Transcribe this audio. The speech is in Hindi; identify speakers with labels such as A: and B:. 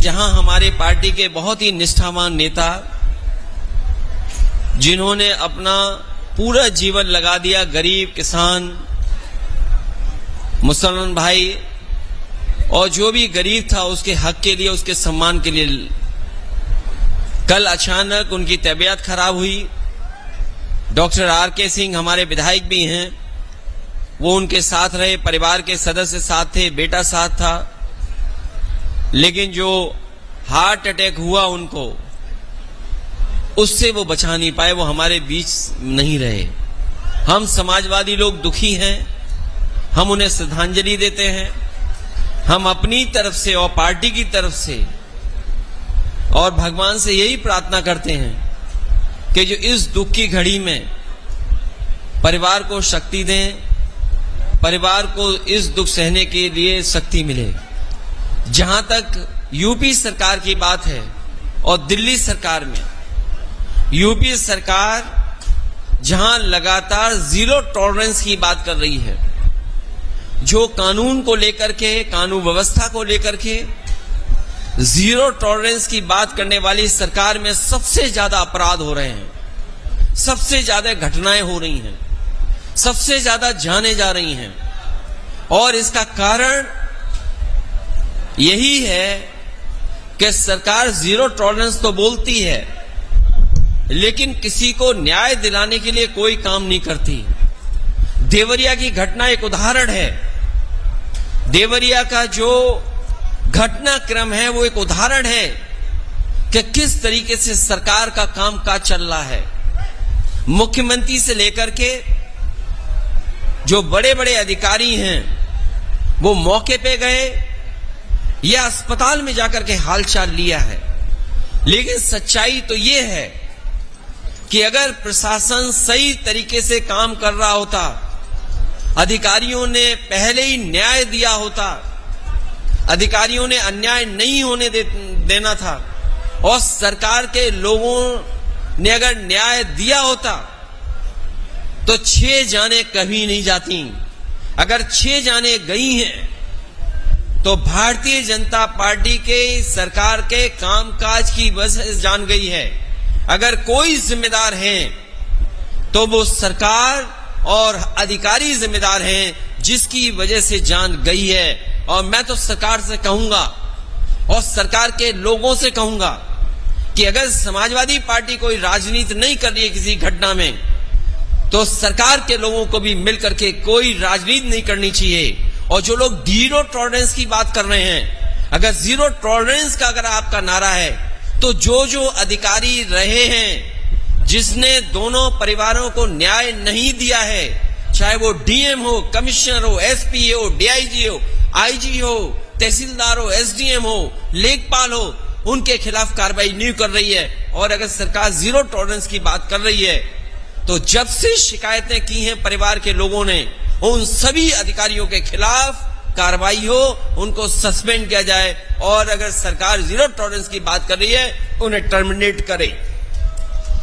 A: जहां हमारे पार्टी के बहुत ही निष्ठावान नेता, जिन्होंने अपना पूरा जीवन लगा दिया गरीब, किसान, मुसलमान भाई और जो भी गरीब था उसके हक के लिए, उसके सम्मान के लिए, कल अचानक उनकी तबीयत खराब हुई। Doctor R K. सिंह हमारे विधायक भी हैं, वो उनके साथ रहे, परिवार के सदस्य साथ थे, बेटा साथ था, लेकिन जो हार्ट अटैक हुआ उनको, उससे वो बचा नहीं पाए, वो हमारे बीच नहीं रहे। हम समाजवादी लोग दुखी हैं, हम उन्हें श्रद्धांजलि देते हैं। हम अपनी तरफ से और पार्टी की तरफ से और भगवान से यही प्रार्थना करते हैं कि जो इस दुख की घड़ी में परिवार को शक्ति दें, परिवार को इस दुख सहने के लिए शक्ति मिले। जहां तक यूपी सरकार की बात है और दिल्ली सरकार में, यूपी सरकार जहां लगातार जीरो टॉलरेंस की बात कर रही है, जो कानून को लेकर के, कानून व्यवस्था को लेकर के जीरो टॉलरेंस की बात करने वाली सरकार में सबसे ज्यादा अपराध हो रहे हैं, सबसे ज्यादा घटनाएं हो रही हैं, सबसे ज्यादा जाने जा रही हैं। और इसका कारण यही है कि सरकार जीरो टॉलरेंस तो बोलती है, लेकिन किसी को न्याय दिलाने के लिए कोई काम नहीं करती। देवरिया की घटना एक उदाहरण है। देवरिया का जो घटनाक्रम है वो एक उदाहरण है कि किस तरीके से सरकार का कामकाज चल रहा है। मुख्यमंत्री से लेकर के जो बड़े बड़े अधिकारी हैं वो मौके पे गए या अस्पताल में जाकर के हालचाल लिया है। लेकिन सच्चाई तो ये है कि अगर प्रशासन सही तरीके से काम कर रहा होता, अधिकारियों ने पहले ही न्याय दिया होता, अधिकारियों ने अन्याय नहीं होने देना था और सरकार के लोगों ने अगर न्याय दिया होता तो 6 जाने कभी नहीं जाती। अगर 6 जाने गई हैं तो भारतीय जनता पार्टी के सरकार के कामकाज की वजह से जान गई है। अगर कोई जिम्मेदार है तो वो सरकार और अधिकारी जिम्मेदार हैं, जिसकी वजह से जान गई है। और मैं तो सरकार से कहूंगा और सरकार के लोगों से कहूंगा कि अगर समाजवादी पार्टी कोई राजनीति नहीं कर रही है किसी घटना में, तो सरकार के लोगों को भी मिलकर के कोई राजनीति नहीं करनी चाहिए। और जो लोग जीरो टॉलरेंस की बात कर रहे हैं, अगर जीरो टॉलरेंस का अगर आपका नारा है, तो जो अधिकारी रहे हैं जिसने दोनों परिवारों को न्याय नहीं दिया है, चाहे वो डीएम हो, कमिश्नर हो, एसपी हो, डीआईजी हो, आईजी हो, तहसीलदार हो, एसडीएम हो, लेखपाल हो, उनके खिलाफ कार्रवाई नहीं कर रही है। और अगर सरकार जीरो टॉलरेंस की बात कर रही है, तो जब से शिकायतें की हैं परिवार के लोगों ने, उन सभी अधिकारियों के खिलाफ कार्रवाई हो, उनको सस्पेंड किया जाए। और अगर सरकार जीरो टॉलरेंस की बात कर रही है, उन्हें टर्मिनेट करे।